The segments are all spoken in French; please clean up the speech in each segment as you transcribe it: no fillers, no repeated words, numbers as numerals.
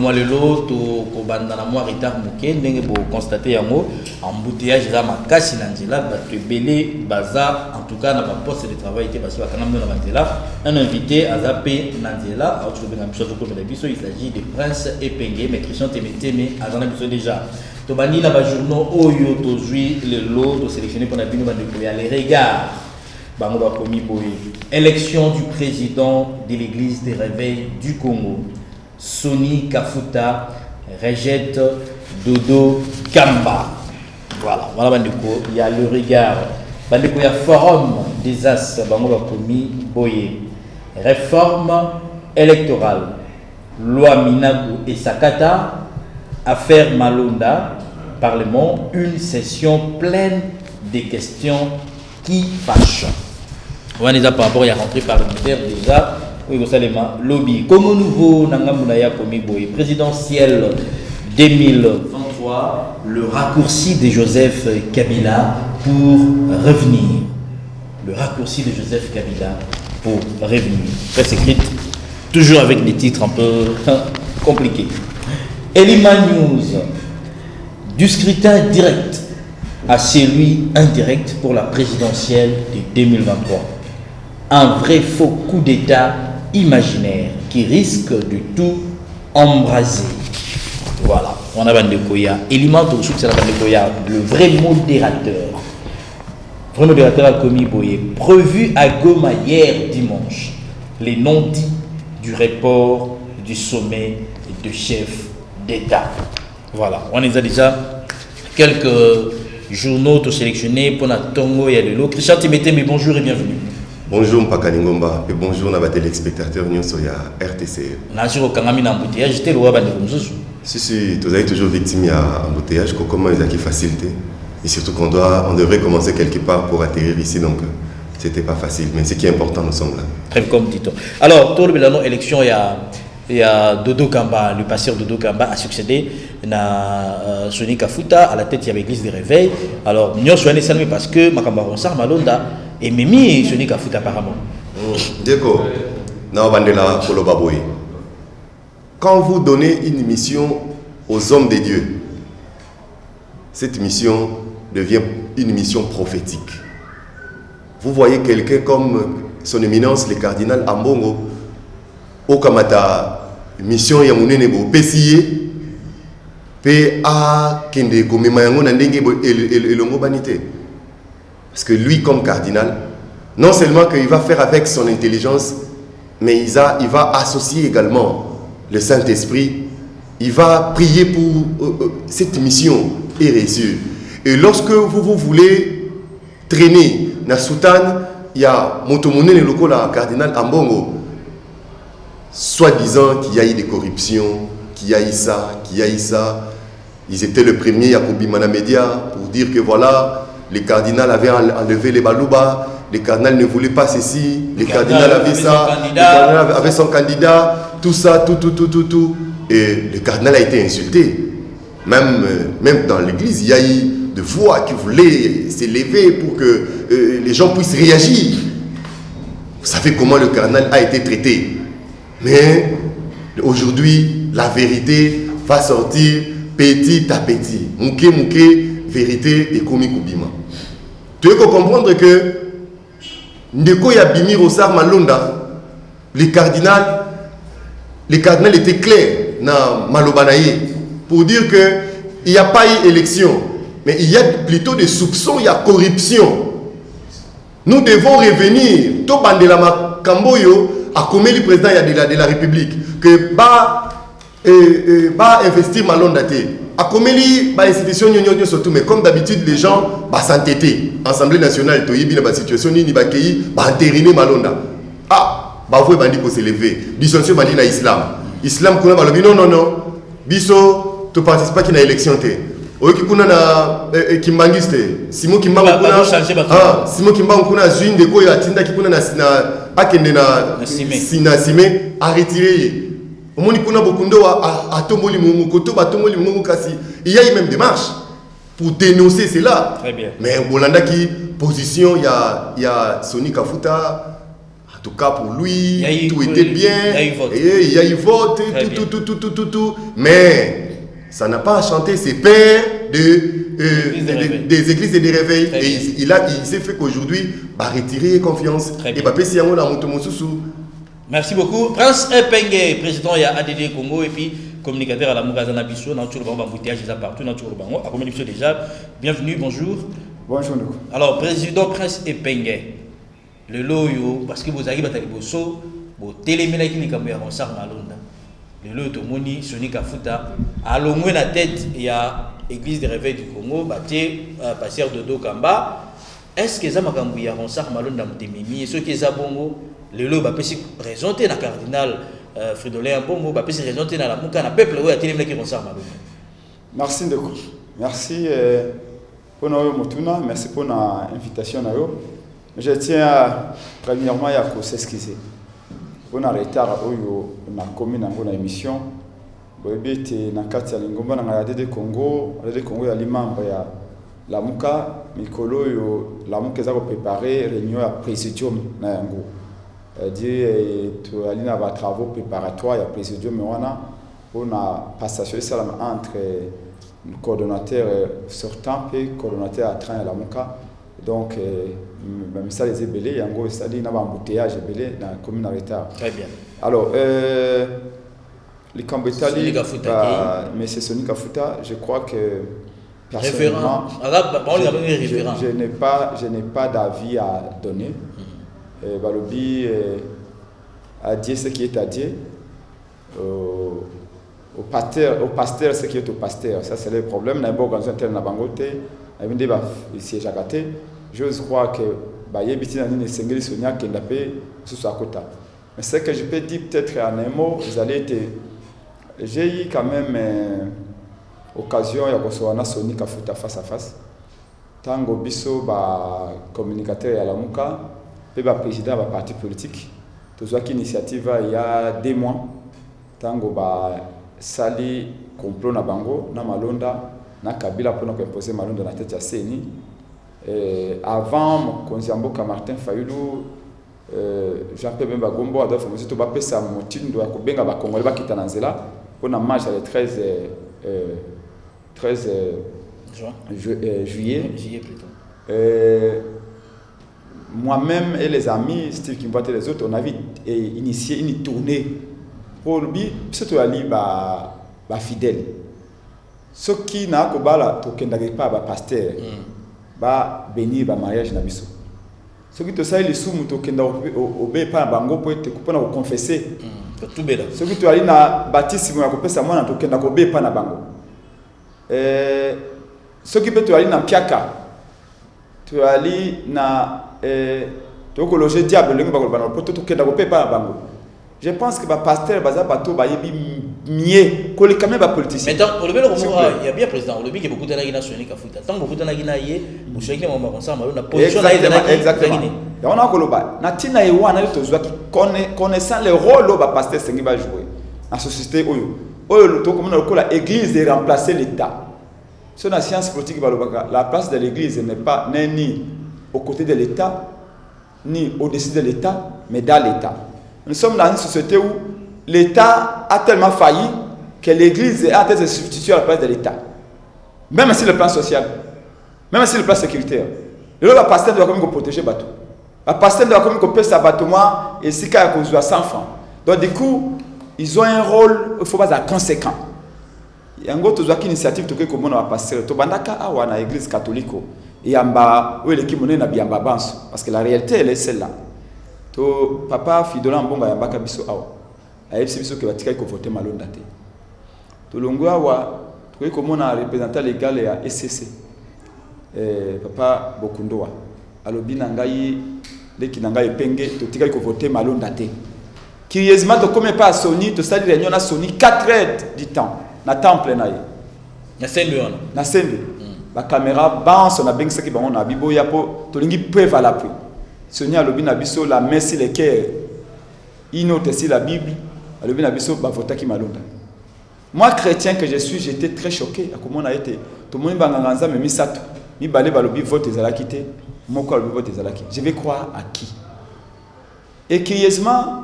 moi le lot to ko banda na moi retard moké ndenge bo constater yango embouteillage za makasi na nzela bato belé baza en tout cas na ba poste de travail te parce que quand même na nzela un invité azape na nzela a tu benga biso to ko biso il s'agit de Prince Epenge mais Christian Temeteme azana biso déjà to bani na ba journaux oyo to zui le lot to sélectionner pour na bino ba de les regards bango ba komi boye élection du président de l'église des réveils du Congo. Soni Kafuta rejette Dodo Kamba. Voilà, bandeko, il y a le regard. Bandeko, il y a forum des As, bango ba komi boye. Réforme électorale. Loi Minagu et Sakata. Affaire Malonda. Parlement, une session pleine de questions qui fâchent. On est par rapport à rentrer parlementaire déjà. Oui, vous savez, lobby. Congo nouveau, Nangamunaya Komiboy, présidentielle 2023, le raccourci de Joseph Kabila pour revenir. Le raccourci de Joseph Kabila pour revenir. Presse écrite, toujours avec des titres un peu compliqués. Elima News, du scrutin direct à celui indirect pour la présidentielle de 2023. Un vrai faux coup d'État imaginaire qui risque de tout embraser. Voilà, on a Bandekoya. Elima Toussouk, c'est la Bandekoya, le vrai modérateur. Le vrai modérateur a commis Boye. Prévu à Goma hier dimanche, les non-dits du report du sommet de chef d'État. Voilà, on les a déjà quelques journaux sélectionnés pour notre Tongo et le lot. Christian Temeteme, bonjour et bienvenue. Bonjour Mpakalingomba et bonjour à les téléspectateurs sur RTC. Si, vous avez toujours victime à embouteillage, comment ils ont facilité. Et surtout qu'on devrait commencer quelque part pour atterrir ici, donc c'était pas facile. Mais ce qui est important, nous sommes là. Très comme dit-on. Alors, tout le élection, il y a Dodo Kamba, le pasteur Dodo Kamba a succédé à Soni Kafuta, à la tête il y avait l'église des réveils. Alors, nous sommes allés parce que Makamba Ronsar Malonda et Mimi Soni Kafuta apparemment. D'accord. Quand vous donnez une mission aux hommes de Dieu, cette mission devient une mission prophétique. Vous voyez quelqu'un comme son éminence, le cardinal Ambongo, au Kamata, mission Yamounene Bo, Pessier, P.A. Kende Komemayango Nandenge Elongo Banité. Parce que lui, comme cardinal, non seulement qu'il va faire avec son intelligence, mais il va associer également le Saint-Esprit. Il va prier pour cette mission et réussir. Et lorsque vous voulez traîner dans Soutane, il y a Motomone le local cardinal Ambongo, soi-disant qu'il y a eu des corruptions, qu'il y a eu ça, qu'il y a eu ça. Ils étaient le premier à Koubimana Média pour dire que voilà, les cardinals avaient enlevé les balouba, les cardinals ne voulaient pas ceci, les cardinals avaient ça, les cardinals avaient son candidat, tout ça, tout. Et le cardinal a été insulté. Même dans l'église, il y a eu des voix qui voulaient s'élever pour que les gens puissent réagir. Vous savez comment le cardinal a été traité. Mais aujourd'hui, la vérité va sortir petit à petit. Mouké, vérité et komi koubima. Tu veux comprendre que Ndeko Yabimi Rosar Malonda, les cardinals étaient clairs dans Malobanaye pour dire qu'il n'y a pas eu élection, mais il y a plutôt des soupçons, il y a corruption. Nous devons revenir, tout Bandela Kamboyo, à comme le président de la République, que va investir Malonda. À comme l'institution, mais comme d'habitude, les gens vont s'entêter. Assemblée nationale, il y a une situation, il y a entériner Malonda. Ah, vous bandi pour s'élever. Dissension bandi na islam. Islam kuna balobi non. Biso to participe pas qui na élection té. Oki kuna na kimbangiste. Simon Kimbangu kuna Simon Kimbangu kuna juin de ko ya tinda ki kuna na akende na sime a retirer. Omoni kuna bokundo a tomboli mungu koto ba tomboli mungu kasi. Il y a même des marches pour dénoncer cela. Très bien. Mais Bolanda qui position il y a Soni Kafuta tout cas pour lui, eu, tout était bien. Il y a eu vote, tout. Mais ça n'a pas chanté ses pères des églises et des réveils. Et il s'est fait qu'aujourd'hui, retirer confiance. Et si on a merci beaucoup. Prince Epenge, président de ADD Congo, et puis communicateur à la Moukazana Bissou, dans tout le embouteillage partout, dans tout le bango. À combien de déjà? Bienvenue, bonjour. Bonjour. Alors, président Prince Epenge, le loyo, parce que vous arrivez à Taliboso, vous téléménez qui est en Ronsar Malonda. Le loyo, tout le monde, Soni Kafuta, à l'ombre la tête, il y a l'église des réveils du Congo, pasteur de Dokamba. Est-ce que ça m'a dit à Ronsar Malonda, et ceux qui sont bongo, le loyo, raison de la cardinal Fridolin Bongo, raison de la Mouka, le peuple, a téléméné qui Ronsar Malonda. Merci beaucoup. Merci pour notre Motuna, merci pour l'invitation. Je tiens premièrement à s'excuser. On a retard on a commis dans l'émission. On a été dans le Congo, le Congo a membre ya la Muka, Mikolo la Muka a préparé réunion à présidium na yango. Dit tu ali na travaux préparatoires à présidium on a passation entre le coordonnateur sortant et le coordonnateur à train à la Muka. Donc, même ça les ébélés, en gros, c'est-à-dire qu'il y a un embouteillage ébélé dans la commune en retard. Très bien. Alors, les Kambetali, mais c'est Soni Kafuta, je crois que personnellement, je n'ai pas d'avis à donner. Balobi a dit ce qui est à dire. Au pasteur ce qui est au pasteur. Ça, c'est le problème. N'a pas organisé un tel Nabangote. J'ose croire que mais ce que je peux dire peut-être en un mot, j'ai eu quand même occasion de recevoir Soni Kafuta face à face. Tango Bisso, communicateur à la Mouka, et président de la parti politique. Tout ça qui initiative il y a 2 mois. Tango sali complot na bango na Malonda. Na Kabila pour nous imposer Malonda dans la tête à Seni. Avant, quand Martin Fayoulou, Jean-Pierre Bemba Gombo, a fait tout bapé sa moutine de la Kobenga Congolais qui est en Anzela pour la marche le 13 juillet. Moi-même et les amis, Steve Kimbote et les autres, on avait initié une tournée pour lui, surtout Ali fidèle. Ce qui n'a pas pas pasteur, ba bénir ba mariage na biso. Ce qui te ça les sous muto kenda obé pas bango pour te couper na confesser. Tout bela. Ce qui tu ali na baptisme ya kopesa mwana to kenda obé pas na bango. Ce qui peut tu ali na piaka. Tu ali na to ko loger diable lengo ba ko bana pour to kenda obé pas na bango. Je pense que le pasteur Baza Bato va mieux que les caméras politiciens. Mais dans le il y a bien président, le qui est beaucoup de la Soni Kafuta. Tant beaucoup de la Guinée, vous savez que on ça, on a position exactement. Et on a Koloba. Natina et Wana connaissant le rôle du pasteur Sengi va jouer dans la société. L'église de remplacer l'État. Sur la science politique, la place de l'église n'est ni aux côtés de l'État, ni au-dessus de l'État, mais dans l'État. Nous sommes dans une société où l'État a tellement failli que l'Église a été substituée à la place de l'État. Même si le plan social, même si le plan sécuritaire. Le pasteur doit protéger le bateau. Le pasteur doit payer sa bateau et si il a 100 francs. Donc du coup, ils ont un rôle, il faut pas être conséquent. Il y a une initiative qui est comme on a passé. Il y a une église catholique. Et il y a parce que la réalité, elle est celle-là. To papa Fidola Mbonga ya mbaka biso awa ayebisi biso ke batika ko voter Malonda te to longo awa to ko mona représentant légal ya SCC papa Bokundoa alobi na ngai leki na ngai penge to tika ko voter Malonda te curieusement to comme pas Soni to sali réunion na Soni 4 heures du temps na temple na ye na sembe ba caméra balance na bengisa ki bango na bibo ya po to lingi preuve à l'appui. Sonia Lobina Bisso, la messe et le cœur. Il note aussi la Bible. Lobina Bisso, Bavota qui Malonda. Moi, chrétien que je suis, j'étais très choqué à comment on a été. Tout le monde banganza me misato. Mi balé balobi vote ezalaki te. Moko lobi vote ezalaki. Je vais croire à qui? Et curieusement,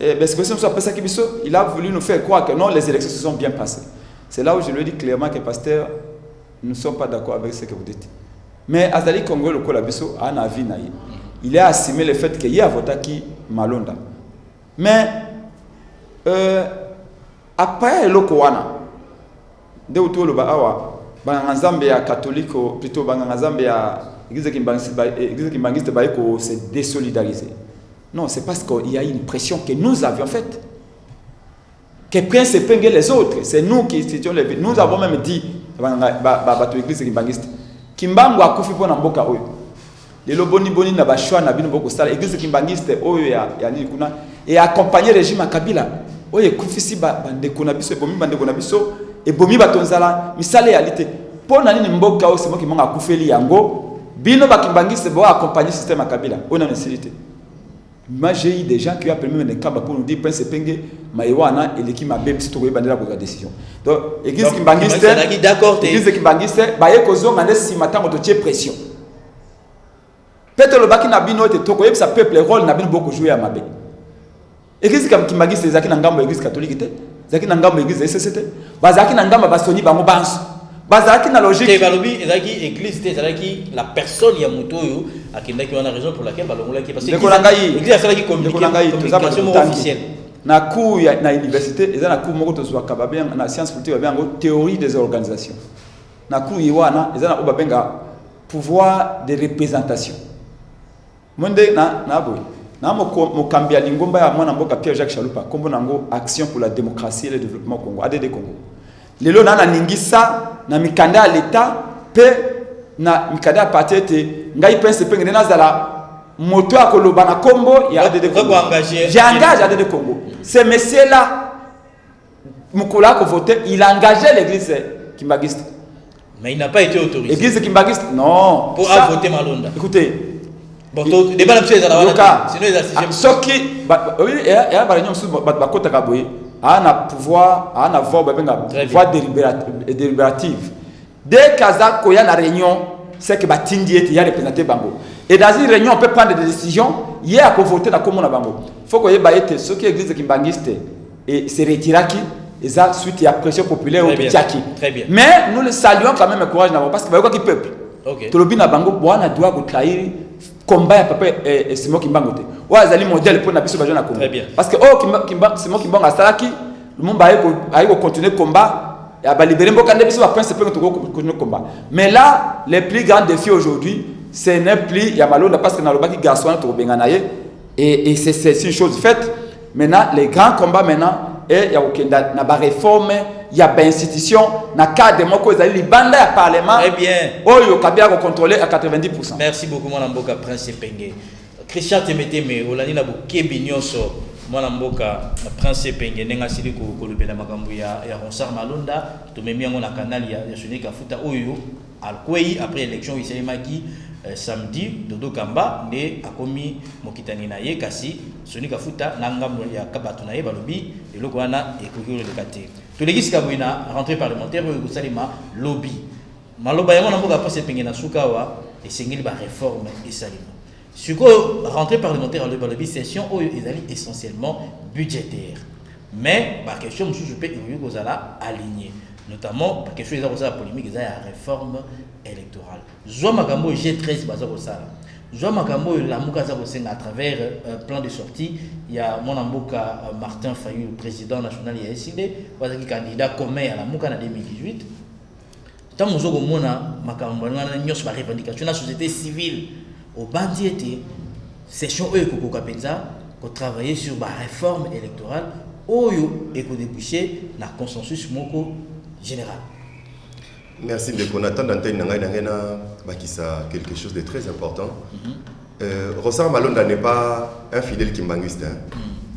il a voulu nous faire croire que non, les élections se sont bien passées. C'est là où je lui dis clairement que pasteur, nous ne sommes pas d'accord avec ce que vous dites. Mais Azali Congo, le Kolabiso, a un avis. Il a assumé le fait qu'il y a voté qui Malonda. Mais, après le Kowana, de autour le Bahawa, Banganzambe ya catholique, plutôt Banganzambe ya église Kimbangiste Baïko s'est désolidarisé. Non, c'est parce qu'il y a une pression que nous avions faite. Que Prince Epenge les autres, c'est nous qui étions les. Nous avons même dit, l'église Kimbangiste, Kimbango a koufi pour Namboka Oyo. Les loboni boni na bashwa na bino boko sala, l'église Kimbangiste Oyo ya Nikuna, et accompagner le régime à Kabila. Oyo koufi si bandekona biso, ebomi bandekona biso, ebomi batonzala, misale réalité. Pour nani Mboka Oyo, c'est moi qui m'en a koufi li yango, bino ba Kimbangiste bo accompagner le système à Kabila. On a nécessité. Moi, j'ai eu des gens qui ont appelé même des câbles pour nous dire Prince Penge, Maïwana et l'équipe m'a bien si tu veux la décision. Donc, l'église Kimbangiste, l'église Kimbangiste, Baye Kozo, Mandé si matin on te pression. Peut-être le baki n'a bien noté, Toko, ça peuple le rôle n'a bien beaucoup joué à ma baie. L'église Kimbangiste, Zaki Nangamba, l'église catholique, Zaki Nangamba, l'église SCT, Bazaki Nangamba, Bastoni, Bango Bans. Bazaki na logique. Église, c'est la personne qui a moto, qui a raison pour laquelle parce que l'église a qui communication officielle. Na cours na université, ils ont na cours moko to soit kababien na science politique bien théorie des organisations. Na cours yiwana, ils ont na obabenga pouvoir de représentation. Monde na boy. Na mo kambia lingomba ya mwana mboka Pierre Jacques Chalupa, kombo nango action pour la démocratie et le développement au Congo, ADD Congo. Lelo na ningisa na mikanda ya l'État pe na mikanda ya parti te ngai pense pe ngena zala moto akoloba na kombo ya ADD Congo. J'engage ADD Congo. Ce monsieur là Moukoula ko voter, il a engagé l'église Kimbangiste. Mais il n'a pas été autorisé. L'église Kimbangiste non. Pour voter Malonda. Écoutez, bon, débat là sinon il a ce qui oui et a ba réunion sous ba kota kaboye a pouvoir a voix délibérative. Dès qu'Aza Koya na réunion, c'est que Batindi est représenté Bango. Et dans une réunion, on peut prendre des décisions. Il y a pour voter dans le Bango. Il faut que vous ayez ce qui existe Kimbangiste et c'est retiré qui et ça suite à pression populaire au Tchaki. Très bien. Mais nous le saluons quand même le courage d'abord parce que vous voyez qui peuple. OK. Tolobi na Bango boana doit trahir combat à papa et c'est moi qui bangote. Ou azali modèle pour na biso bajana Congo. Très bien. Parce que c'est moi qui bang asalaki le monde va continuer le combat. Il va libérer le combat. Mais là, les plus grands défis aujourd'hui, ce n'est plus Yamalonda parce que dans le bas qui garçon et c'est une chose faite. Maintenant, les grands combats maintenant, il y a une réforme, il y a une institution, il y a cadre démocratique, il y a le parlement. Très bien. Il y a contrôlé à 90%. Merci beaucoup, mon amboka Prince Penge. Christian Temete, mais Olani na bukebi nyonso. Mwana mboka Prince Penge nenga sili ko lobela makambo ya Ronsard Malonda to memi yango na canal ya Sonika Futa oyo alkwei après élection iselemaki samedi Dodo Kamba ne akomi mokitani na ye kasi Sonika Futa na ngambo ya kabatu na ye balobi eloko wana ekoki le kate to legisi kabwina rentrée parlementaire oyo kosalima lobby maloba yango na mboka Prince Penge na sukawa esengeli ba réforme esalima. Sur la rentrée parlementaire, la session est essentiellement budgétaire. Mais la question je peux aligner. Notamment, la question de la polémique est la réforme électorale. Zoa Makambo G13 Zoa Makambo la Mouka à travers un plan de sortie. Il y a mon amboka Martin Fayou, le président national de SID, qui candidat commun à la Mouka en 2018. Tant que nous avons Makambo, nous avons une revendication de la société civile. Au bandit était session eux qu'on travailler sur la réforme électorale et qu'on déboucher la consensus moko général. Merci de qu'on attend d'antenne ça quelque chose de très important. Ronsard Malonda n'est pas un fidèle kimbangiste.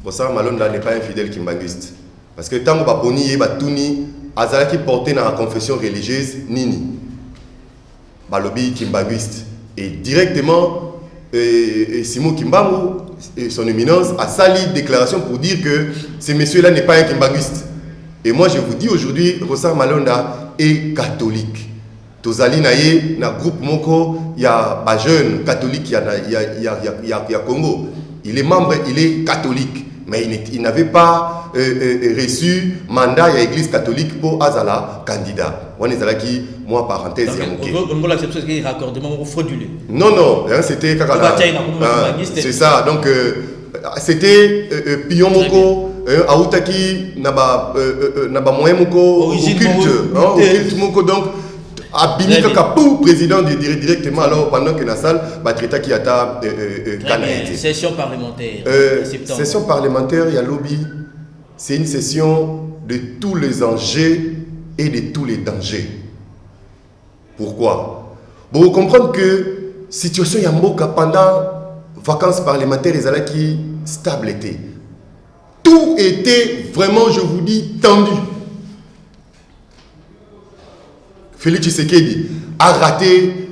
Ronsard Malonda n'est pas un fidèle kimbangiste parce que tant que baponi et batuni azala qui portait dans la confession religieuse nini balobi kimbangiste. Et directement, Simon Kimbangu, son éminence, a sali déclaration pour dire que ce monsieur-là n'est pas un kimbangiste. Et moi, je vous dis aujourd'hui, Ronsard Malonda est catholique. Tozali naye, na groupe moko, il y a des jeunes catholiques, il y a Congo. il est membre, il est catholique, mais il n'avait pas reçu mandat à l'église catholique pour Azala candidat. On est là qui, moi, parenthèse, on l'accepte parce qu'il y a raccordement frauduleux. Non, c'était Kakala. C'est ça, donc c'était Piyomoko, Aoutaki, Naba Moyen Moko, Culte Moko, donc. Abini Kakapou, président directement alors pendant que la salle traité qui a ta session parlementaire. Session parlementaire, il y a lobby. C'est une session de tous les enjeux et de tous les dangers. Pourquoi? Bon, vous comprenez que situation Yamboka pendant vacances parlementaires, les ala qui stable était. Tout était vraiment, je vous dis, tendu. Félix Tshisekedi a raté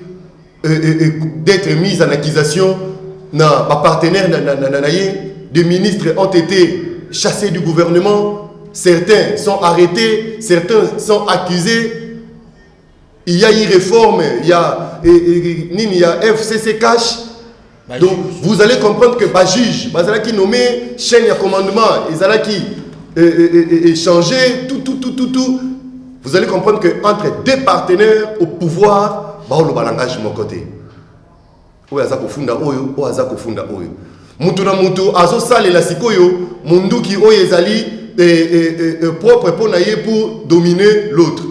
d'être mis en accusation. Pas partenaire, des ministres ont été chassés du gouvernement. Certains sont arrêtés, certains sont accusés. Il y a eu réforme, il y a FCC cash. Donc vous allez comprendre que les juges, qui nommé chaîne de commandement, ils allaient qui changer tout. Vous allez comprendre qu'entre deux partenaires au pouvoir, il y a un langage de mon côté. Il y a un kofunda oyo, il y a un kofunda oyo. Mutu na mutu azo sale la sikoyo, mundu ki oyo ezali propre pour dominer l'autre.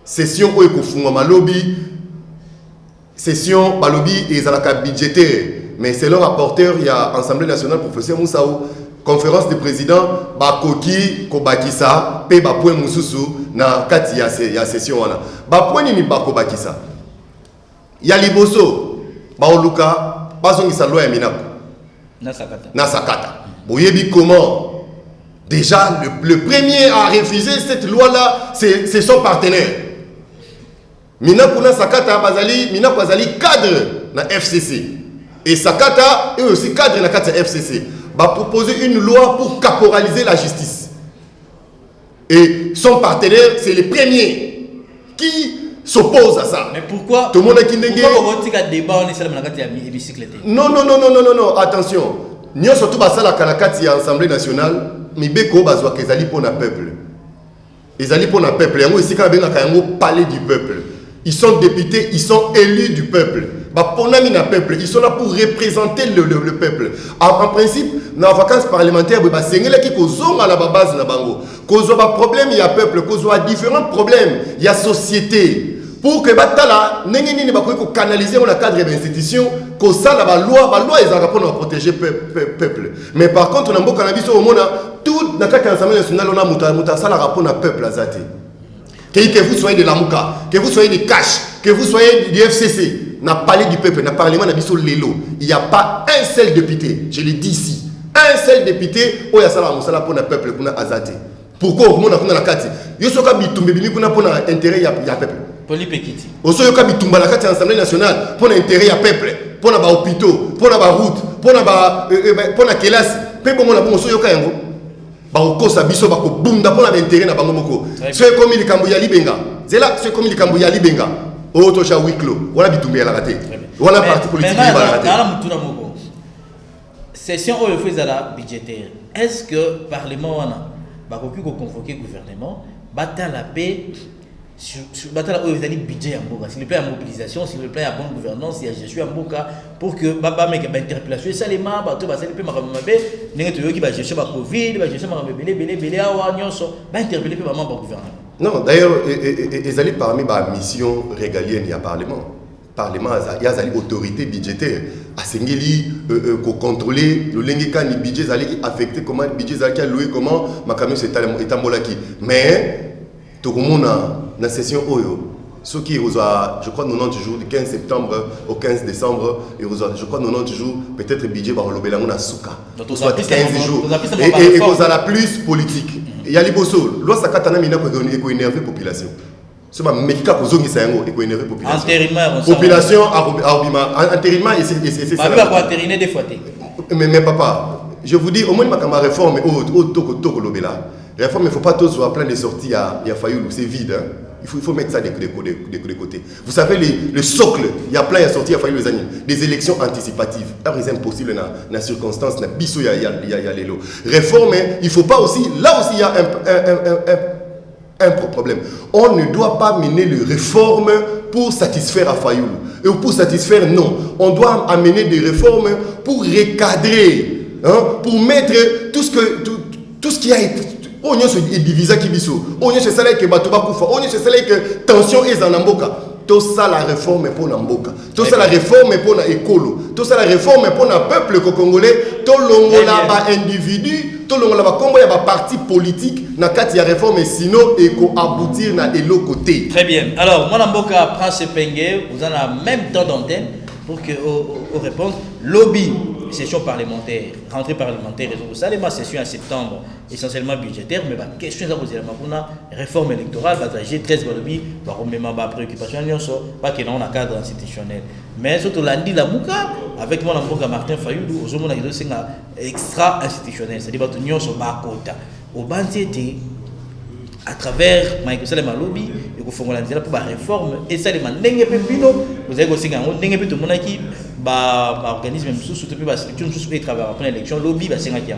Session oyo kofunga malobi, session balobi ezalaka budgétaire. Mais c'est le rapporteur, il y a Assemblée nationale, professeur Moussao, conférence de président, Bakoki, Kobakisa, Pe Bapoué Moussoussou, na kati ya session wana. Bapoué nini Bakobakisa. Ya liboso, Baoluka, Bazongisa loi ya Minako. Nasakata. Boyebi comment? Déjà, le premier à refuser cette loi-là, c'est son partenaire. Minako Nasakata, Minako Azali cadre na FCC. Et Sakata est aussi cadre na kati ya FCC. Va proposer une loi pour caporaliser la justice. Et son partenaire, c'est le premier qui s'oppose à ça. Mais pourquoi tout le monde a qui Non, attention. Nous surtout à la Kanakati à l'Assemblée nationale, mais Beko Bazwa Kezali pour le peuple. Ils allaient pour le peuple. Ils parler du peuple. Ils sont députés, ils sont élus du peuple. Ils sont là pour représenter le peuple. En principe, dans les vacances parlementaires, c'est ce qui est à la base. Quand il y a des problèmes, il y a peuple. Quand il y a différents problèmes, il y a société. Pour que Batala, canaliser le cadre de l'institution, que ça, la loi est pour protéger le peuple. Mais par contre, dans le cannabis, tout dans l'Assemblée nationale, on a ça rapport au peuple. Que vous soyez de la Mouka, que vous soyez de Cash, que vous soyez du FCC, n'a parlé du peuple, n'a parlé de Lélo. Il n'y a pas un seul député, je l'ai dit ici, un seul député, où il y a ça pour le peuple, pour Azate. Pourquoi au monde a la carte? Il y a pour intérêt à peuple. Polipekiti. Aussi, il y a la carte de l'Assemblée nationale pour l'intérêt à peuple, pour les hôpitaux, pour les routes, pour la classe. Peuple, on a bon, aussi, bakokosa biso bakobunda mpona baintere na bango moko soki ekomi likambo ya libenga nzela soki ekomi likambo ya libenga oyo tosha wiklo wana bitumba yalaka te wana parti politique ebalaka te. Nala mutuna moko session oyo efo ezala budgétaire, est-ce que parlement wana bakoki koconvoquer gouvernement batala mpe sur batala oyo ezali budget ya mboka, sur le plan ya mobilisation, sur le plan ya bonne gouvernance ya gestion ya mboka, pour que bameka bainterpellation esalema bato basali mpe makambo mabe ndenge toyoki bagestion bacovid bagestion makambo ebele awa nyonso bainterpelle mpe bamembre ya gouvernement. Non, d'ailleurs ezali parmi bamissions régaliennes ya parlement. Parlement il y a une autorité budgétaire asengeli contrôler le lenge kani budget zali affecté comment budget zali alloué comment makambo c'est etambolaki. Mais tout le monde dans la session Oyo, ce qui est, je crois, 90 jours, du 15 septembre au 15 décembre, je crois, 90 jours, peut-être le budget va relever la mouna souka. Soit 15 jours. Et vous avez la plus politique. Il y a les bossos. Loi Sakatana Mina qui énerve la population. Ce n'est pas Mekika Kozongi Sayango qui énerve la population. Population, intérimaire, et c'est ça. Intérimaire des fois. Mais papa, je vous dis, au moins, ma réforme est haute, réforme, il ne faut pas tous voir plein de sorties, il y a Fayoulou, c'est vide. Hein? Il faut mettre ça de côté. Vous savez, le socle, il y a plein, il y a sorti, il a fallu les années. Des élections anticipatives. Alors, c'est impossible dans la circonstance, il y a les lots. Réforme, il ne faut pas aussi, là aussi, il y a un problème. On ne doit pas mener les réformes pour satisfaire à Fayoulou. Et pour satisfaire, non. On doit amener des réformes pour recadrer, pour mettre tout ce qui a été. On y a divisé qui biso. On y a cela que batuba kufa. On y a cela que tension est en amboka. Tout ça la réforme pour l'amboka. Tout ça la réforme pour l'écolo. Tout ça la réforme pour le peuple congolais. Tout le ba individu, tout le ba combo ya ba parti politique na kati ya réforme sinon et ko aboutir na elo côté. Très bien. Alors, mon amboka prend ce pengue, vous en avez même temps d'antenne pour que aux réponses. Lobby, session parlementaire, rentrée parlementaire, ça les ma session en septembre, essentiellement budgétaire, mais la question est posée la réforme électorale, G13 lobby, même ma préoccupation, pas que dans un cadre institutionnel. Mais surtout lundi la Mouka, avec mon avocat Martin Fayoulou, aux hommes extra institutionnel, c'est-à-dire que nous sommes à côté. Au banquier, à travers Michael Salema lobby, et qu'on fait pour la réforme, et ça les mandingues pépino, vous avez aussi un mandingue tout le monde qui organisme même sous toute la structure sous les travailleurs après l'élection lobby va s'engager.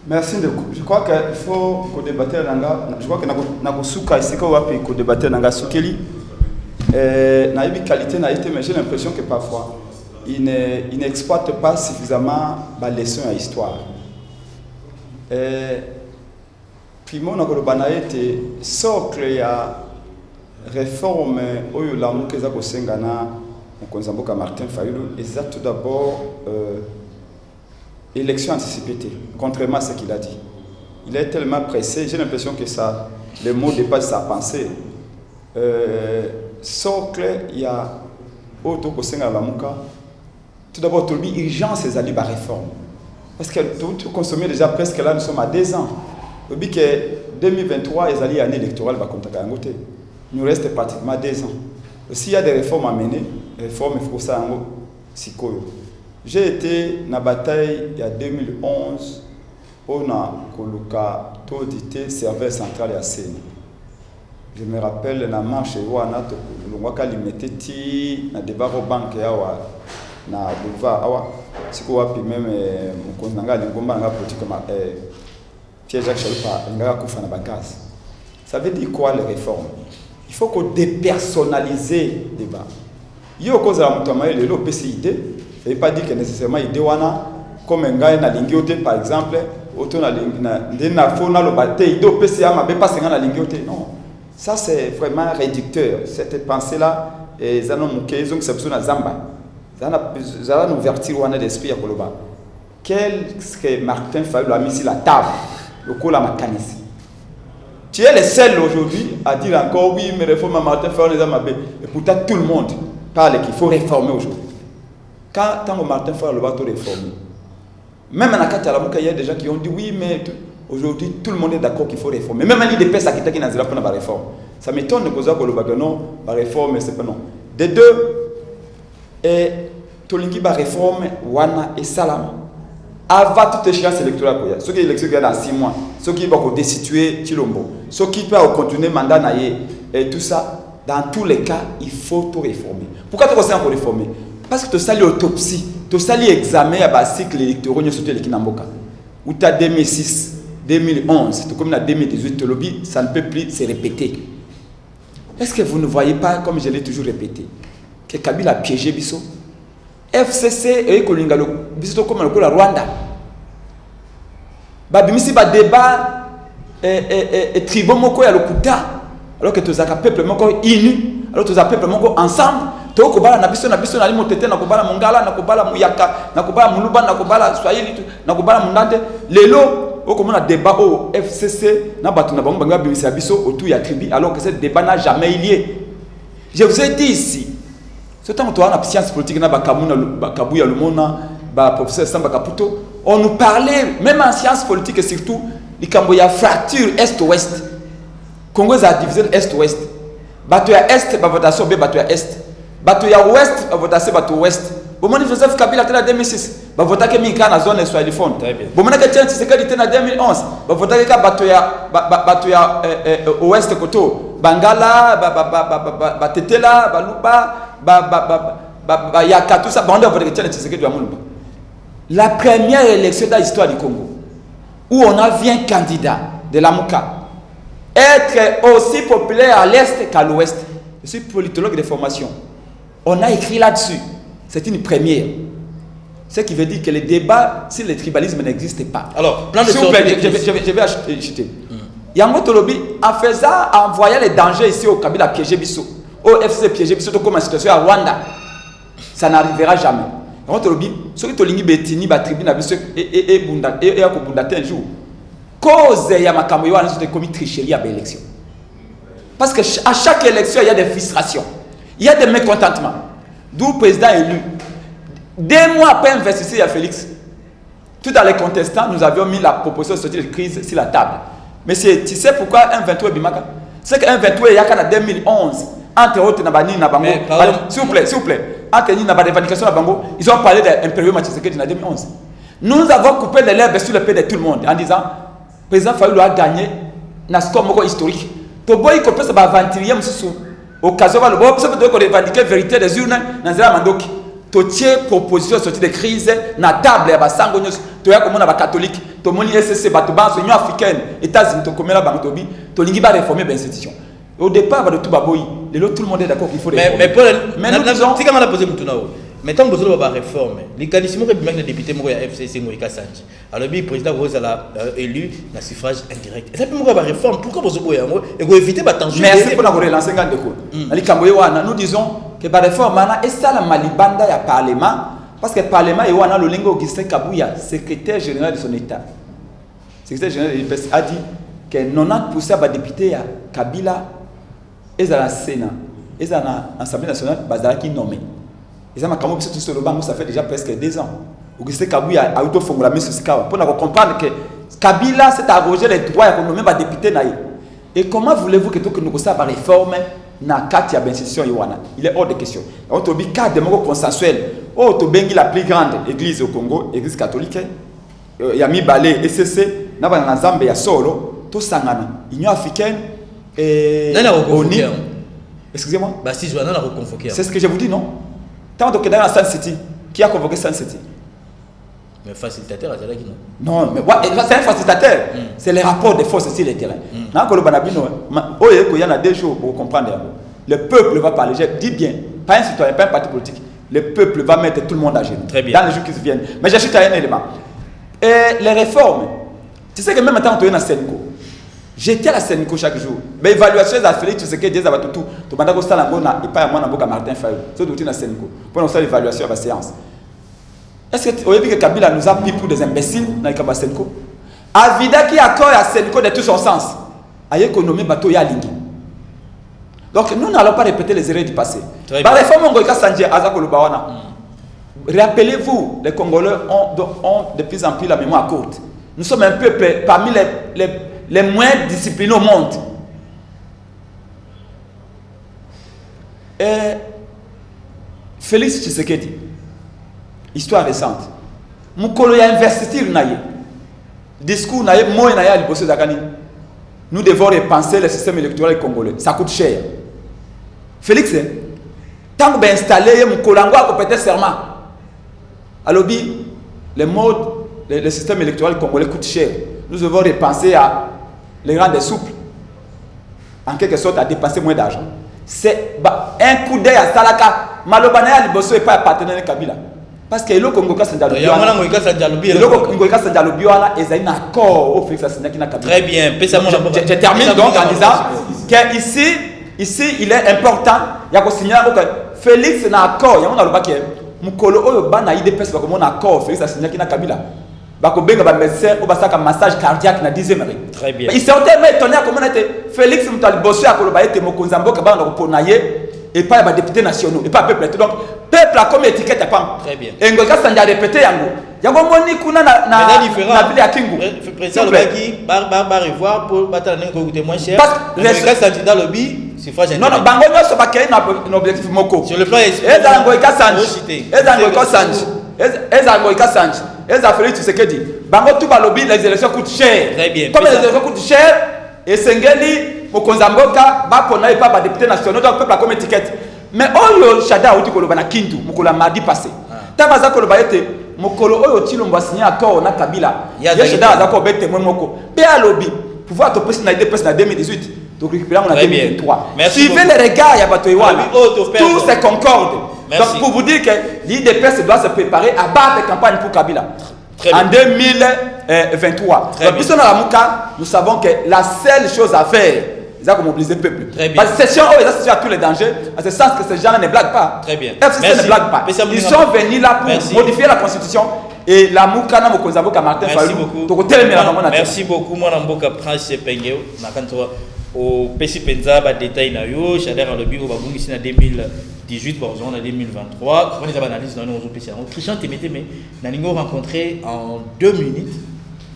Merci beaucoup. Je crois qu'il faut qu'on débatte là. Je crois que na souka ici qu'on va qu'on débatte là soukeli. Na une qualité na été mais j'ai l'impression que parfois il n'exploite pas suffisamment la leçon à histoire. Primo na ko bana été socle ya réforme oyo la mukeza ko sengana Mkonzamboka Martin Fayoulou, et ça tout d'abord élection anticipée, contrairement à ce qu'il a dit. Il est tellement pressé, j'ai l'impression que ça, le mot dépasse sa pensée. Socle, il y a autre que la Mouka. Tout d'abord, tout le urgence c'est d'aller à la réforme. Parce que tout consommé déjà presque là, nous sommes à 2 ans. Le but que 2023, les alliés année électorale va contacter un côté. Il nous reste pratiquement 2 ans. S'il y a des réformes à mener, réformes, il faut ça en haut. J'ai été dans la bataille il y a 2011, on a coloca tout d'été serveur central à Séné. Je me rappelle la marche où on a tout limité ti na débat au banque yawa na boulevard awa siko wapi même mon konanga lingomba nga politique comme Pierre-Jacques Chalupa nga kufa na bagaz. Ça veut dire quoi les réformes? Il faut qu'on dépersonnalise le débat. Yo cause la mutamaye le PCID, ça veut pas dire que nécessairement idée wana comme un gars na lingiote par exemple, auto na fona le batte idée PCA ma pas senga na lingiote non. Ça c'est vraiment réducteur cette pensée là et ça non mukezo que c'est na zamba. Ça nous vertir wana d'esprit à koloba. Qu'est-ce que Martin Fayoulou a mis sur la table le cola makanisi. Tu es le seul aujourd'hui à dire encore oui, mais réforme à Martin Fayoulou les amabé. Et pourtant tout le monde parle qu'il faut réformer aujourd'hui. Quand tant que Martin Fayoulou va tout réformer, même en Akatalabouka, il y a des gens qui ont dit oui, mais aujourd'hui tout le monde est d'accord qu'il faut réformer. Même à l'idée de ça qui n'a pas la réforme. Ça m'étonne de causer que non, la réforme, c'est pas non. Des deux, et Tolingi va réforme, Wana et Salam. Avant toute échéance électorale, ceux qui élections dans 6 mois, ceux qui vont destituer Chilombo, ceux qui peuvent continuer mandat naïe et tout ça, dans tous les cas, il faut tout réformer. Pourquoi tu conseilles pour réformer? Parce que tu sali autopsie, tu sali examen à cycle électoral sur les Kinamboka. Ou tu as 2006, 2011, tu comme en 2018, lobby, ça ne peut plus se répéter. Est-ce que vous ne voyez pas, comme je l'ai toujours répété, que Kabila a piégé Bisso? FCC et Kolinga Bisso comme le Rwanda. Babimisi ba débat et tribun moko ya lokuta alors que tous as peuple moko inu alors tous as peuple moko ensemble to ko bala na biso na limo tete na ko bala mongala na ko bala muyaka na ko bala muluba na ko bala swahili na ko bala mundande lelo o comme na débat au FCC na batu na bango banga bimisi biso autour ya tribu alors que ce débat n'a jamais eu lieu. Je vous ai dit ici ce temps où on a science politique na bakamuna bakabuya lumona ba professeur Samba Kaputo. On nous parlait, même en sciences politiques et surtout, il y a fracture Est-Ouest. Congo a divisé Est-Ouest. Bateau à Est, votation B, bateau à Est. Bateau à Ouest, votation bateau Ouest. Bon, Joseph Kabila était en 2006. Votation que Mika na zone soit téléphone. Bon, mon école c'est en 2011. Votation que bateau à Ouest Koto. Bangala, Tetela, Baluba, Yaka, tout ça, la première élection de l'histoire du Congo, où on a vu un candidat de la Mouka être aussi populaire à l'Est qu'à l'Ouest. Je suis politologue de formation. On a écrit là-dessus. C'est une première. Ce qui veut dire que le débat sur le tribalisme n'existe pas. Alors, plan de je vais acheter. Yango Tolobi, en voyant les dangers ici au Kabila piégé Bissau, au FC piégé Bissau, comme la situation à Rwanda, ça n'arrivera jamais. Yango Tolobi, ceux qui tolingi betini, tribune à Bissau et à Kobundate un jour, cause Yamakambo Yohan sont commis tricherie à l'élection. Parce qu'à chaque élection, il y a des frustrations, il y a des mécontentements. D'où le président élu. 2 mois après investisseur, il y a Félix. Tout dans les contestants, nous avions mis la proposition de sortie de crise sur la table. Mais tu sais pourquoi un 23 Bimaka? C'est qu'un 23 il y a en 2011, entre autres, s'il vous plaît, entre les revendications de Bango, ils ont parlé d'impérieux Machisekedi en 2011. Nous avons coupé les lèvres sur le pied de tout le monde en disant, le président Fayulu a gagné un score historique. Toboy Kopé ça va ventiler au cas où le bon, ça veut dire qu'on revendique la vérité des urnes dans la Mandoki. Totier proposition de sortie de crise na table ya basango nyos toya komona ba catholique to moni SSC batuba union africaine États-Unis to komela bangotobi to lingi ba réformer ba institution au départ ba de tout baboyi tout le monde est d'accord qu'il faut réformer mais nous disons si quand on a posé mutunao mettons besoin de réforme les candidates que bien député mo ya FCC Moïka Sanji alors le président Rosala élu na suffrage indirect et ça peut mo ba réforme pourquoi besoin boya ngo et go éviter ba tension merci pour la relancer ngande ko ali kamboye wana nous disons que par réforme et ça la malibanda ya parlement parce que le parlement est wana lolingo Augustin Kabuya secrétaire général de son état secrétaire général de l'IPS a dit que 90% des députés à Kabila et dans le Sénat et dans l'Assemblée nationale bazala qui nommé et ça m'a quand même tout ce banc ça fait déjà presque 2 ans Augustin Kabuya a auto-formulé ce cas pour comprendre que Kabila s'est arrogé les droits de nommer des députés et comment voulez-vous que tout que nous ça va réforme na kati ya institution Yohana il est hors de question on to bi cadre démocratique consensuel oh to bengi la plus grande église au Congo église catholique ya mibale SCC na ba nzambe ya solo to sangana union africaine et ONU excusez-moi bah si je vais la reconvoquer c'est ce que je vous dis non tant que dans la Sun City qui a convoqué Sun City mais facilitateur c'est là qui non mais c'est un facilitateur c'est les rapports de force sur le terrain na ko loba na bino oye ko yana 2 jours pour comprendre le peuple va parler je dis bien pas un citoyen pas un parti politique le peuple va mettre tout le monde à genoux dans les jours qui viennent mais j'achète un élément et les réformes tu sais que même maintenant on est dans Senko j'étais à la Senko chaque jour mais évaluation de Félix tu sais que des abatutu to banda ko sala ngona et pas moi na boka Martin Fayulu so doute na Senko pour nous faire l'évaluation de la séance. Est-ce que vous avez vu que Kabila nous a pris pour des imbéciles dans le Senko? Avida qui accorde à Senko de tout son sens. À l'économie, bateau ya lingi. Donc nous n'allons pas répéter les erreurs du passé. Par réforme, rappelez-vous, les Congolais ont de plus en plus la mémoire courte. Nous sommes un peuple parmi les moins disciplinés au monde. Et Félix Tshisekedi, histoire récente. Mukolo ya investiture naye. Discours naye moi naye aliboso zakani. Nous devons repenser le système électoral congolais. Ça coûte cher. Félix, tant que ben installé mukolo ngo akopete serment. Alobi le système électoral congolais coûte cher. Nous devons repenser à les rendre souples. En quelque sorte à dépenser moins d'argent. C'est un coup d'œil à Salaka. Malobana ya liboso et pas partenaire Kabila. Parce que le Congo Kassandalobi. Très bien. Je termine donc en disant que ici il est important. Il y a signaler que Félix n'a accord. Il y a un accord. Mukolo oyo bana IDPS ba komona accord Félix a signé na Kabila. Ba ko benga ba médecin ou ba saka massage cardiaque na 10e heure. Très bien. Ils sont tellement étonnés comment était Félix Mutali bossé à Koloba était mokonzambo ka ba na ko naye et pas les députés nationaux et pas peuple. Donc peuple a comme étiquette à pas. Très bien. Et ngoka sanja répéter yango. Yango moni kuna na ville ya Kingu. Président le qui ba revoir pour battre n'en coûter moins cher. Parce que le sanja dans lobby suffrage non non bango nyoso ba kay na objectif moko. Sur le plan eza ngoka sanja. Eza Félix Tshisekedi. Bango tout ba lobby les élections coûtent cher. Très bien. Comme les élections coûtent cher et Sengeli Mokonzamboka, Bapona et pas ba député national, donc peuple a comme étiquette. Mais Oyo Shada Outi Kolobana Kindu, Mokola mardi passé. Tabaza Koloba était Mokolo Oyo Tilomba signé accord na Kabila. Shada Azako Bete Moko. Béa lobby, pouvoir te passer dans les en 2018. Donc récupérer en 2023. Suivez les regards, il y a Batoiwana. Tout se concorde. Donc pour vous dire que l'IDPS doit se préparer à battre la campagne pour Kabila. En 2023. Nous savons que la seule chose à faire, c'est de mobiliser le peuple. Parce que ces gens, ils associent à tous les dangers, en ce sens que ces gens ne blaguent pas. Très bien. FCC ne blague pas. Ils sont venus là pour modifier la constitution. Et la Moukana Mokozamboka Martin Fayou. Merci beaucoup. Moi, Namboka Prince Pengeo. Au PC Penza, détail na yo, Chader le bureau babou ici en 2018, bon, en 2023. On les analyse dans nos PC. Christian Témété, mais nous avons rencontré en 2 minutes.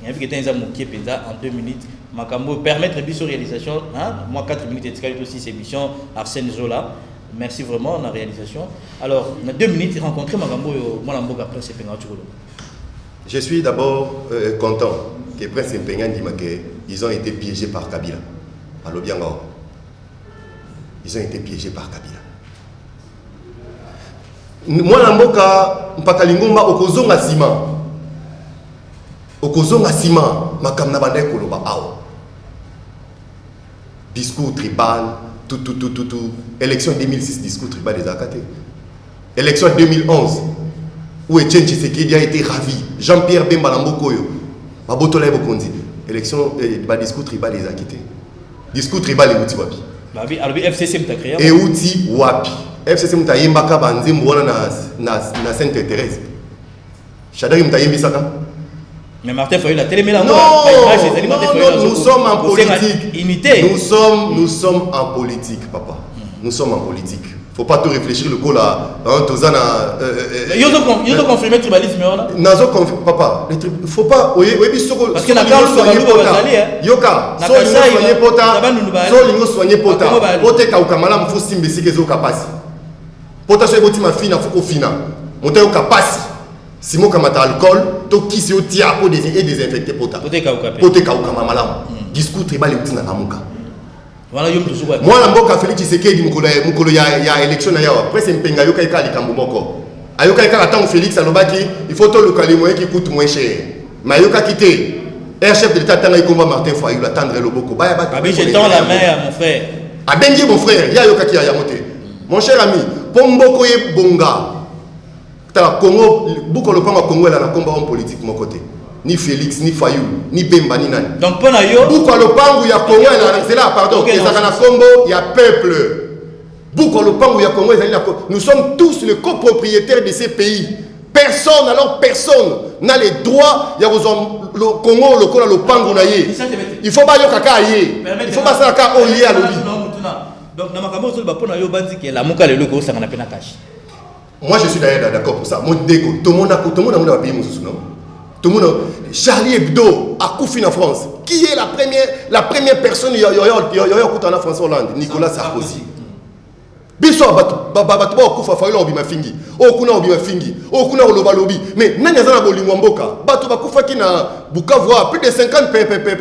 Il y a quelqu'un qui a monté Penza en 2 minutes. Makambo permettre de réalisation. Moi 4 minutes et aussi ces missions Arsène Zola. Merci vraiment la réalisation. Alors, en 2 minutes, rencontrer Makambo moi Namboka Prince Penga. Je suis d'abord content que Prince Penga ils ont été piégés par Kabila. À Lobiango. Ils ont été piégés par Kabila. Moi, Namboka, Mpakalingonga, Okozonga Sima. Okozonga Sima, Makamna Bande Koloba Ao. Discours tribal, tout. Élection 2006, discours tribal des Akate. Élection 2011, où Etienne Tshisekedi a été ravi. Jean-Pierre Bemba Lambokoyo. Babotola Bokondi. Élection, discours tribal des Akate. Discours tribal et outi wapi. Babi, alors FCC m'a créé. Et outi wapi. FCC m'a yembaka banzi mbona na Sainte Thérèse. Chadari m'a yembi saka. Mais Martin Fayou la télé mais là non, nous sommes en politique. Nous sommes en politique, papa. Nous sommes en politique. Faut pas tout réfléchir le coup là. Tozana. Ils ont confirmé le tribalisme là. Nazo confirmé, papa. Faut pas. Parce que la carte soigné pota. Yoka. Soigné pota. Solingo soigné pota. Pote kaukamala mfu simbesi kezo kapasi. Pota so eboti ma fina fuko fina. Monte yo kapasi. Simo kamata alcool. To kisi yo tia po désinfecter pota. Pote kaukamala. Discours tribal et na kamuka. Moi, la mboka Félix Tshisekedi mukolo ya élection na yawa. Après c'est mpenga yoka ika likambo moko. Ayoka ika attend Félix alobaki, il faut to local moyen qui coûte moins cher. Mais yoka quitté. Un chef de l'État tanga ikomba Martin Fayou l'attendre loboko. Baya ba. Abi je tends la main à mon frère. Abengi mon frère, ya yoka ki ya moté. Mon cher ami, pomboko ye bonga. Ta Congo, beaucoup le panga Congo là na combat en politique mon côté. Ni Félix, ni Fayou, ni Bemba, ni Nani. Donc, pour nous, beaucoup le pango, il y a Congo, c'est là, pardon, il y a Combo, il y a peuple. Beaucoup le pango, il y a Congo, nous sommes tous les copropriétaires de ces pays. Personne, alors personne n'a les droits, il y a le Congo, le pango, il faut pas y aller. Il faut pas ça à Oye à l'Obi. Donc, moi, je suis d'ailleurs d'accord pour ça. Mon dégo, tout le monde a payé mon sous-nom. Tout le monde, Charlie Hebdo a Koufi en France. Qui est la première personne qui a en France Hollande? Nicolas Sarkozy. Biso batu ba okufa fa lobi mafingi. Okuna obi mafingi. Okuna oloba lobi. Mais nani za na bolingo mboka. Batu ba kufa ki na Bukavu plus de 50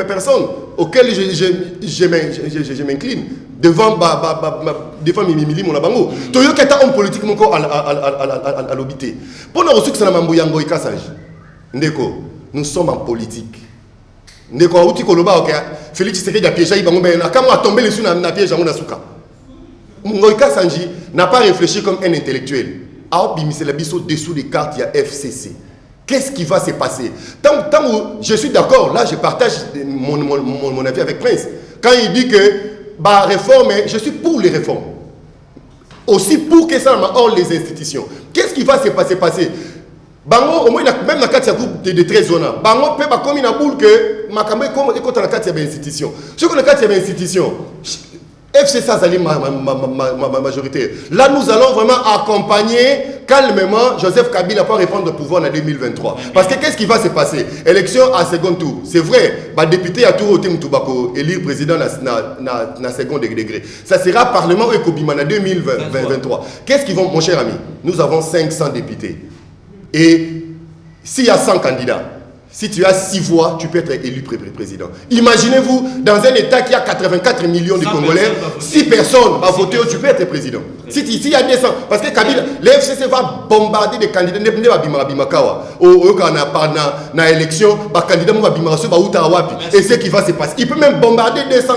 personnes auxquelles je m'incline devant devant Mimili mon bango. To yo keta homme politique moko à l'obité. Pour nous reçu que ça na mambo yango ikasaji. Ndeko, nous sommes en politique. Ndeko a outi koloba ok Félix Tshisekedi a piégé bango ben quand a tombé les sous na piège yango na suka. Ngoïka Sanji n'a pas réfléchi comme un intellectuel. A obimissé la biso dessous des cartes, il y a FCC. Qu'est-ce qui va se passer? Tant je suis d'accord, là je partage mon avis avec Prince. Quand il dit que bah réforme, je suis pour les réformes. Aussi pour que ça hors les institutions. Qu'est-ce qui va se passer? Bango au moins même la carte groupe de 13 zones. Bango peut pas comme une boule que makambe comme écoute la carte institution. Ce que la carte institution FC Sazali ma majorité. Là nous allons vraiment accompagner calmement Joseph Kabila pour répondre au pouvoir en 2023. Parce que qu'est-ce qui va se passer? Élection à second tour. C'est vrai, le député a tout au Toubako élire président na second degré. Ça sera Parlement et Kobima en 2023. Qu'est-ce qu'ils vont, mon cher ami? Nous avons 500 députés. Et s'il y a 100 candidats, Si tu as 6 voix, tu peux être élu président. Imaginez-vous, dans un État qui a 84 millions de Congolais, 6 personnes vont voter, tu peux être président. Si il y a 200, parce que Kabila, le FCC va bombarder des candidats, l'élection, et ce qui va se passer. Il peut même bombarder 200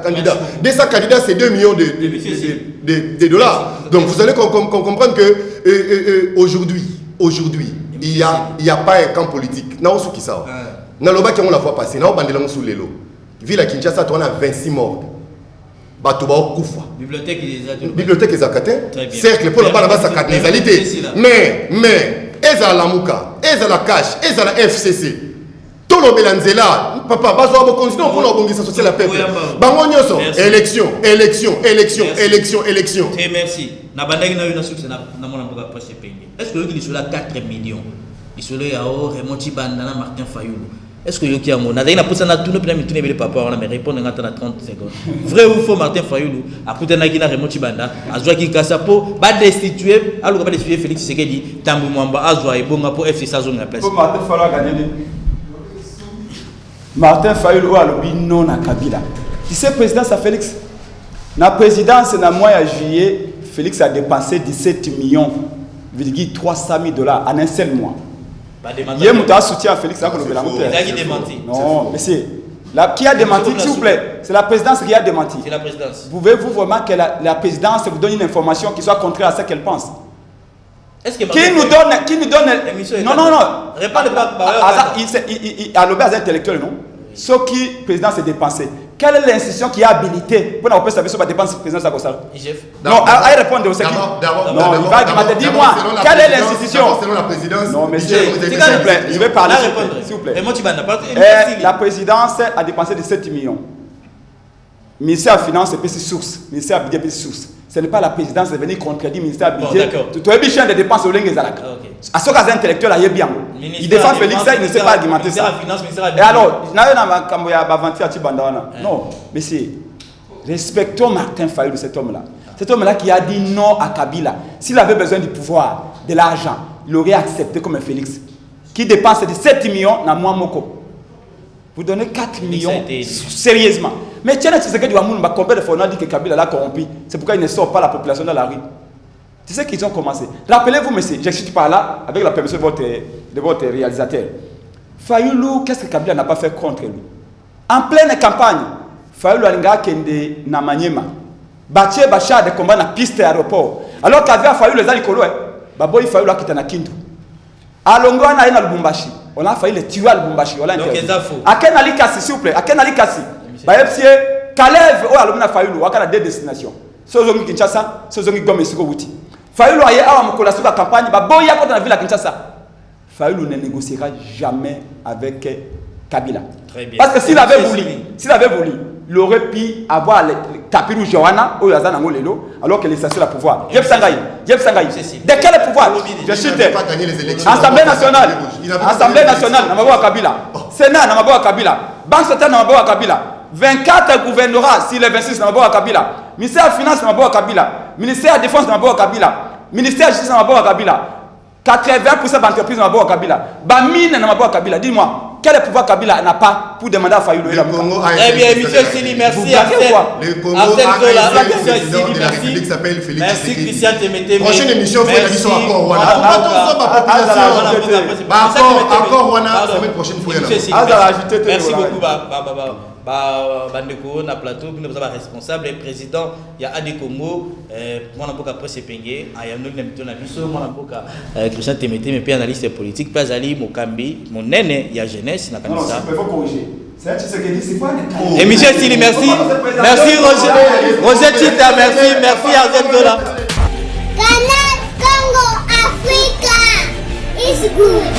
candidats. 200 candidats, c'est 2 millions de dollars. Donc vous allez comprendre que aujourd'hui, il n'y a pas un camp politique. Non, ce qui ça. Dans le bas qui on la voit passer, non, bandé sous les lots. Ville à Kinshasa, on a 26 morts. Batuba Koufa. Bibliothèque des Akatin. Cercle pour la balabas à Katnezalité. Mais, Eza la Mouka, Eza la Cash, Eza la FCC. Tout le Mélanzela, papa, bazo abo continue pour l'organisation sociale la peuple. Bangonyoso, élection. Très merci. Nabandaki na yona succès na mona mboka presse payé. Est-ce que il soit 4 millions? Il soit là Raymond Chibanda na Martin Fayulu. Est-ce que yoki amo na na posa na tout le plan mitune bele papa on a me répondre ngata na 30 secondes. Vrai ou faux Martin Fayulu akuta na kina Raymond Chibanda azwa ki kasapo ba destituer aluka ba destituer Félix Tshisekedi tambu mwamba azwa ebonga pour FC Sazo na place. Martin Fayulu a gagné. Martin Fayulu a lobi non na Kabila. Tu sais présidence à Félix. Na présidence na mois de juillet Félix a dépensé 17 millions, 300 000 dollars en un seul mois. Il y a un soutien à Félix. Non, mais c'est. Qui a démenti, s'il vous plaît? C'est la présidence qui a démenti. C'est la présidence. Pouvez-vous vraiment que la présidence vous donne une information qui soit contraire à ce qu'elle pense? Est-ce que qui nous donne. Non. Répondez pas. Il a l'objet intellectuel, non? Ce qui président s'est dépensé. Quelle est l'institution qui a habilité pour nous savoir sur la dépense du président Sakosal? Non, à répondre au secret. Non, il va argumenter. Dis-moi, quelle est l'institution? Selon la présidence. Non, mais s'il vous plaît, je vais parler. S'il vous plaît. La présidence a dépensé 17 millions. Ministère des Finances, c'est source. Ministère du budget, c'est source. Ce n'est pas la présidence de venir contredire le ministère du budget. Tu as vu des dépenses au Lengue-Zalak. À ce cas intellectuel, il est bien. Il défend Félix, il ne sait pas argumenter ça. Et alors, non, mais c'est respectons Martin Fayulu, cet homme-là. Cet homme-là qui a dit non à Kabila. S'il avait besoin du pouvoir, de l'argent, il aurait accepté comme un Félix. Qui dépense 17 millions dans moi Moko. Vous donnez 4 millions sérieusement. Mais tiens, tu sais que combien de fois on a dit que Kabila l'a corrompu. C'est pourquoi il ne sort pas la population dans la rue. Tu sais qu'ils ont commencé. Rappelez-vous, monsieur, j'explique par là, avec la permission de votre réalisateur. Fayulu, qu'est-ce que Kabila n'a pas fait contre lui? En pleine campagne, Fayulu a kende na Maniema. Batie Bachar de combat na piste aéroport. Alors qu'avait Fayulu les alikolo, Baboy Fayulu a quitté na Kindu. Alongo na ina Lubumbashi. On a failli le tuer à Lubumbashi. Donc c'est faux. À quel Ali Kassi, s'il vous plaît? À quel Ali Kassi? Baepsie, Kalev, ou Alumna Fayulu, à deux destinations. Sozongi Kinshasa, Sozongi Gomé Sikowuti. Fayulu a eu un collaboration de la campagne, Baboya contre la ville à Kinshasa. Fayulu ne négociera jamais avec Kabila. Très bien. Parce que s'il avait voulu, il aurait pu avoir le tapis rouge Johanna, ou Yazan Lelo, alors que les stations à pouvoir. Yep Sangaï. De quel pouvoir? Je cite. Assemblée nationale. Assemblée nationale, Namabo Kabila. Sénat, Namabo Kabila. Banque centrale, Namabo Kabila. 24 gouvernorats, si les 26, Namabo Kabila. Ministère des Finances, Namabo Kabila. Ministère de la Défense, Namabo Kabila. Ministère de la Justice, Namabo Kabila. 80% d'entreprises, Namabo Kabila. Bamine, Namabo Kabila. Dis-moi. Quel pouvoir Kabila n'a pas pour demander à Fayulu? Très bien, monsieur Sili, merci. Le Congo a un président de la République qui s'appelle Félix Merci Christian Temete. Prochaine émission, il faut la mission encore Wana. Encore Wana, la semaine prochaine, il faut Merci beaucoup. Bandeko na plateau, nous avons responsable et président. Il y a Adi Congo, moi n'importe après c'est pingé. Il y a un autre na biso, moi n'importe Christian Temete, mais puis analyste politique. Pas Ali Mokambi, mon aîné, il y a jeunesse, n'a pas ça. Non, il faut corriger. C'est ce que dit, c'est quoi et Michel Sili, merci. Merci Roger Tita, merci Arzen Zola. Canal Congo Africa is good.